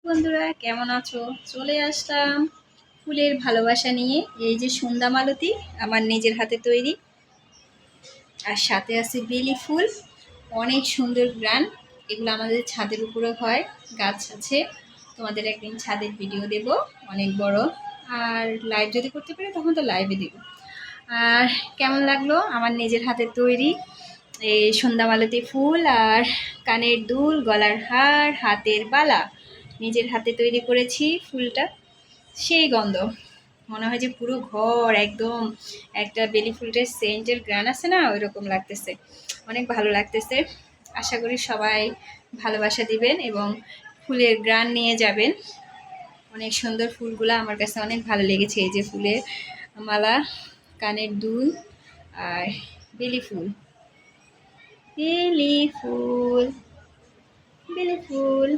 বন্ধুরা কেমন আছো? চলে আসলাম ফুলের ভালোবাসা নিয়ে। এই যে সন্ধ্যা মালতী আমার নিজের হাতে তৈরি, আর সাথে আছে বেলি ফুল। অনেক সুন্দর গ্রান। এগুলো আমাদের ছাদের উপরে হয়, গাছ আছে। তোমাদের একদিন ছাদের ভিডিও দেব, অনেক বড়। আর লাইভ যদি করতে পারি তখন তো লাইভে দেব। আর কেমন লাগলো আমার নিজের হাতে তৈরি এই সন্ধ্যা মালতী ফুল, আর কানের দুল, গলার হার, হাতের বালা নিজের হাতে তৈরি করেছি। ফুলটা সেই গন্ধ, মনে হয় যে পুরো ঘর একদম একটা বেলি ফুলটার সেন্টের গ্রান আছে না, ওই রকম লাগতেছে। অনেক ভালো লাগতেছে। আশা করি সবাই ভালোবাসা দিবেন এবং ফুলের গ্রান নিয়ে যাবেন। অনেক সুন্দর ফুলগুলো আমার কাছে অনেক ভালো লেগেছে। এই যে ফুলের মালা, কানের দুল আর বেলি ফুল। বেলি ফুল, বেলি ফুল।